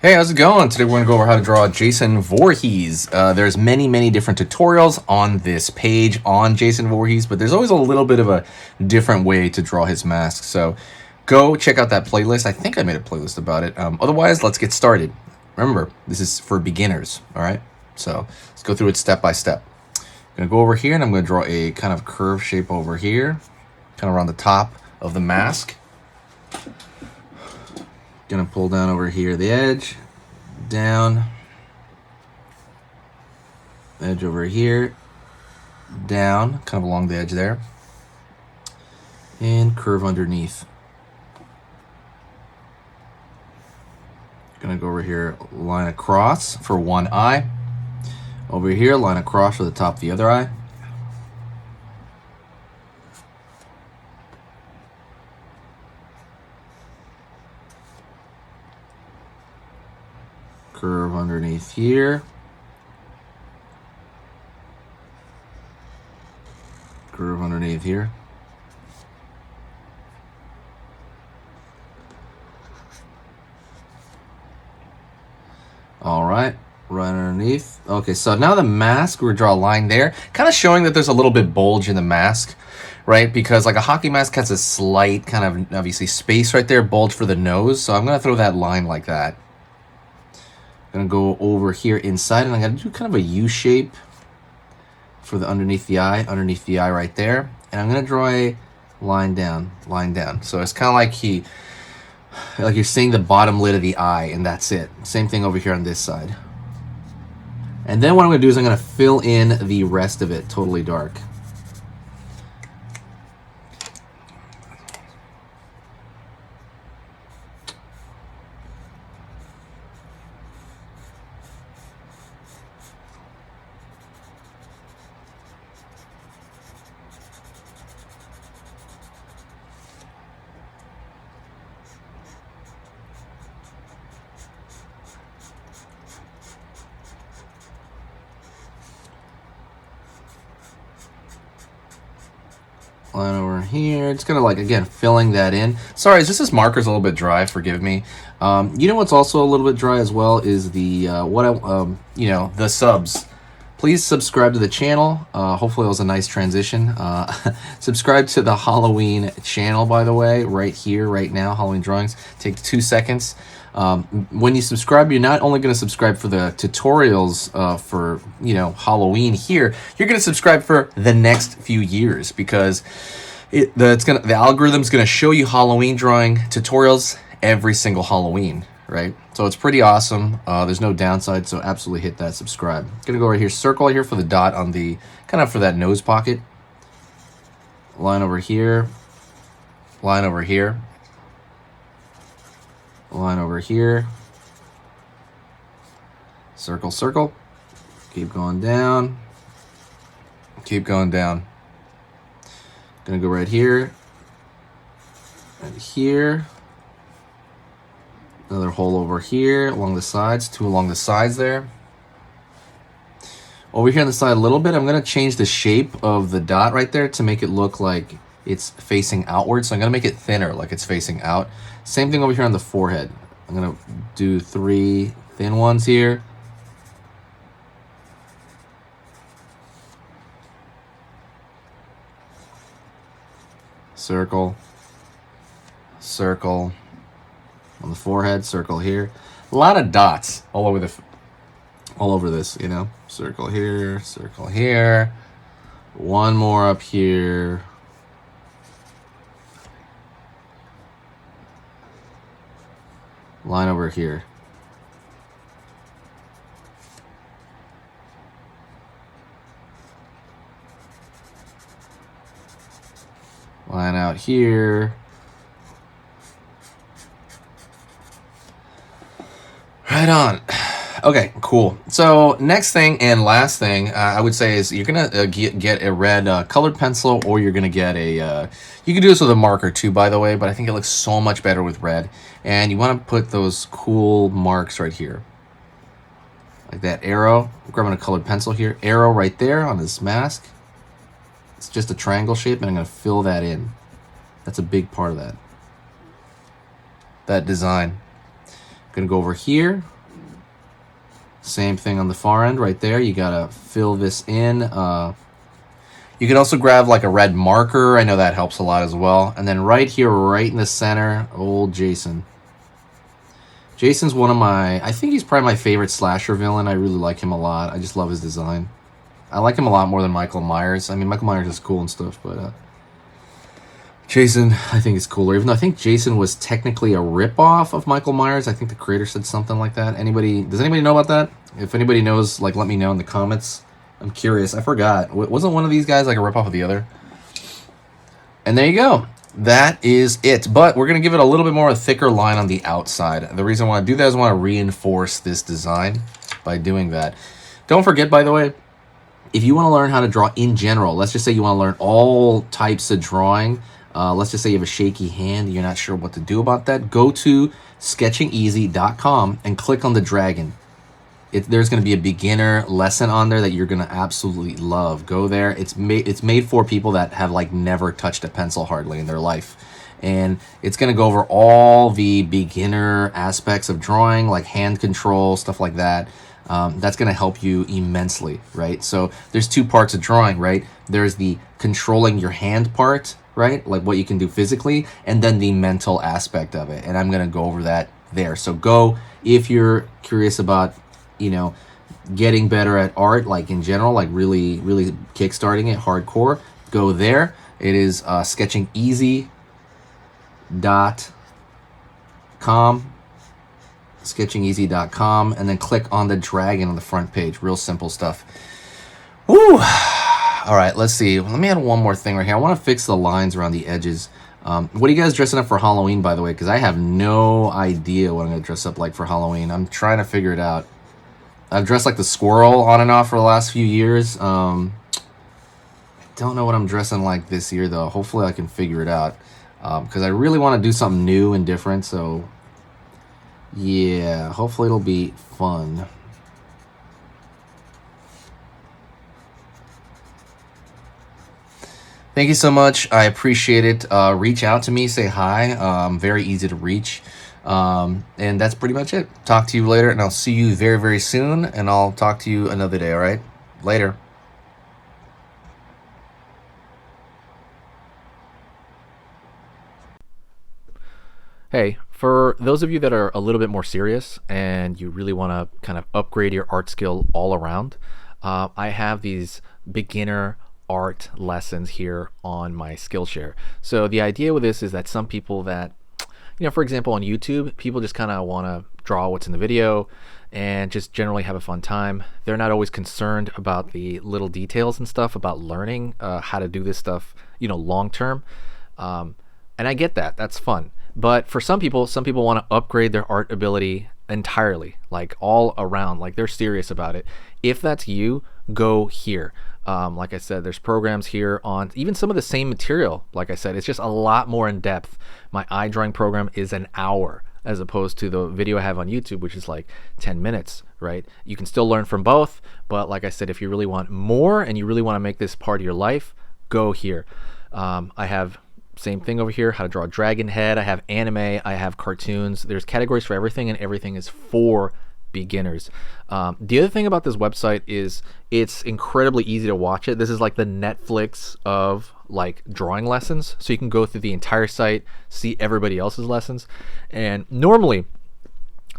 Hey, how's it going? Today we're going to go over how to draw Jason Voorhees. There's many different tutorials on this page on Jason Voorhees, but there's always a little bit of a different way to draw his mask. So go check out that playlist. I think I made a playlist about it. Otherwise, let's get started. Remember, this is for beginners, all right? So let's go through it step by step. I'm going to go over here and I'm going to draw a kind of curve shape over here, kind of around the top of the mask. Gonna pull down over here the edge, down, edge over here, down, kind of along the edge there, and curve underneath. Gonna go over here, line across for one eye. Over here, line across for the top of the other eye. Curve underneath here. Curve underneath here. All right, right underneath. Okay, so now the mask, we draw a line there, kind of showing that there's a little bit bulge in the mask, right? Because like a hockey mask has a slight kind of obviously space right there, bulge for the nose. So I'm gonna throw that line like that. Gonna go over here inside and I'm gonna do kind of a U shape for the underneath the eye right there. And I'm gonna draw a line down. So it's kind of like you're seeing the bottom lid of the eye and that's it. Same thing over here on this side. And then what I'm gonna do is I'm gonna fill in the rest of it totally dark. Line over here. It's gonna again filling that in. Sorry, this marker's a little bit dry. Forgive me. You know what's also a little bit dry as well is the the subs. Please subscribe to the channel. Hopefully it was a nice transition. Subscribe to the Halloween channel, by the way, right here, right now. Halloween drawings. Take 2 seconds. When you subscribe, you're not only going to subscribe for the tutorials for Halloween here. You're going to subscribe for the next few years because the algorithm's going to show you Halloween drawing tutorials every single Halloween, right? So it's pretty awesome. There's no downside, so absolutely hit that subscribe. Gonna go right here, circle here for the dot on the kind of for that nose pocket. Line over here. Line over here. Line over here. Circle, circle. Keep going down. Keep going down. Gonna go right here. Right here. Another hole over here along the sides. 2 along the sides there. Over here on the side a little bit, I'm gonna change the shape of the dot right there to make it look like it's facing outward. So I'm gonna make it thinner, like it's facing out. Same thing over here on the forehead. I'm gonna do 3 thin ones here. Circle, circle on the forehead, circle here. A lot of dots all over this, Circle here, circle here. One more up here. Line over here. Line out here. Right on. Okay, cool. So next thing and last thing I would say is you're gonna get a red colored pencil, or you're gonna get a you can do this with a marker too, by the way, but I think it looks so much better with red. And you want to put those cool marks right here, like that arrow. I'm grabbing a colored pencil here, arrow right there on this mask. It's just a triangle shape, and I'm gonna fill that in. That's a big part of that design. I'm gonna go over here, Same thing on the far end right there. You gotta fill this in. You can also grab like a red marker. I know that helps a lot as well. And then right here, right in the center, old Jason. Jason's one of my, I think he's probably my favorite slasher villain. I really like him a lot. I just love his design. I like him a lot more than Michael Myers. I mean, Michael Myers is cool and stuff, but Jason, I think, is cooler. Even though I think Jason was technically a ripoff of Michael Myers. I think the creator said something like that. Does anybody know about that? If anybody knows, like, let me know in the comments. I'm curious. I forgot. Wasn't one of these guys like a ripoff of the other? And there you go. That is it. But we're going to give it a little bit more of a thicker line on the outside. The reason I want to do that is I want to reinforce this design by doing that. Don't forget, by the way, if you want to learn how to draw in general, let's just say you want to learn all types of drawing. Let's just say you have a shaky hand, you're not sure what to do about that. Go to sketchingeasy.com and click on the dragon. There's going to be a beginner lesson on there that you're going to absolutely love. Go there. It's made for people that have like never touched a pencil hardly in their life. And it's going to go over all the beginner aspects of drawing, like hand control, stuff like that. That's going to help you immensely, right? So there's two parts of drawing, right? There's the controlling your hand part, right? Like what you can do physically, and then the mental aspect of it. And I'm going to go over that there. So go, if you're curious about, you know, getting better at art, like in general, like really kickstarting it hardcore, go there. It is sketchingeasy.com, sketchingeasy.com, and then click on the dragon on the front page. Real simple stuff. Woo! All right, let's see. Let me add one more thing right here. I want to fix the lines around the edges. What are you guys dressing up for Halloween, by the way? Because I have no idea what I'm going to dress up like for Halloween. I'm trying to figure it out. I've dressed like the squirrel on and off for the last few years. I don't know what I'm dressing like this year, though. Hopefully I can figure it out. Because I really want to do something new and different. So, yeah, hopefully it'll be fun. Thank you so much. I appreciate it. Reach out to me. Say hi. Very easy to reach. And that's pretty much it. Talk to you later, and I'll see you very, very soon. And I'll talk to you another day, all right? Later. Hey, for those of you that are a little bit more serious and you really want to kind of upgrade your art skill all around, I have these beginner art lessons here on my Skillshare. So the idea with this is that some people that, you know, for example, on YouTube, people just kind of want to draw what's in the video and just generally have a fun time. They're not always concerned about the little details and stuff about learning how to do this stuff, you know, long term. And I get that. That's fun. But for some people want to upgrade their art ability entirely, like all around, like they're serious about it. If that's you, go here. Like I said, there's programs here on even some of the same material. Like I said, it's just a lot more in depth. My eye drawing program is an hour as opposed to the video I have on YouTube, which is like 10 minutes, right? You can still learn from both, but like I said, if you really want more and you really want to make this part of your life, go here. I have same thing over here, how to draw a dragon head. I have anime, I have cartoons. There's categories for everything, and everything is for beginners. The other thing about this website is it's incredibly easy to watch it. This is like the Netflix of like drawing lessons. So you can go through the entire site, see everybody else's lessons. And normally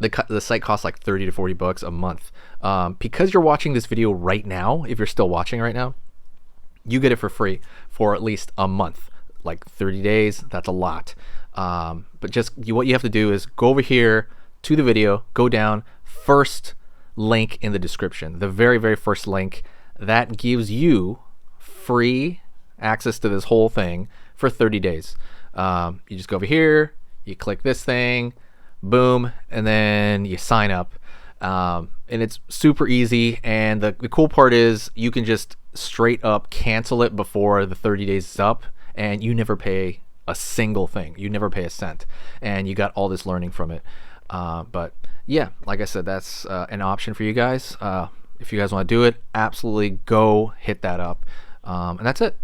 the site costs like 30 to 40 bucks a month. Because you're watching this video right now, if you're still watching right now, you get it for free for at least a month. Like 30 days, that's a lot. But just what you have to do is go over here to the video, go down, first link in the description, the very, very first link. That gives you free access to this whole thing for 30 days. You just go over here, you click this thing, boom, and then you sign up. And it's super easy. And the cool part is you can just straight up cancel it before the 30 days is up. And you never pay a single thing. You never pay a cent. And you got all this learning from it. But yeah, like I said, that's an option for you guys. If you guys want to do it, absolutely go hit that up. And that's it.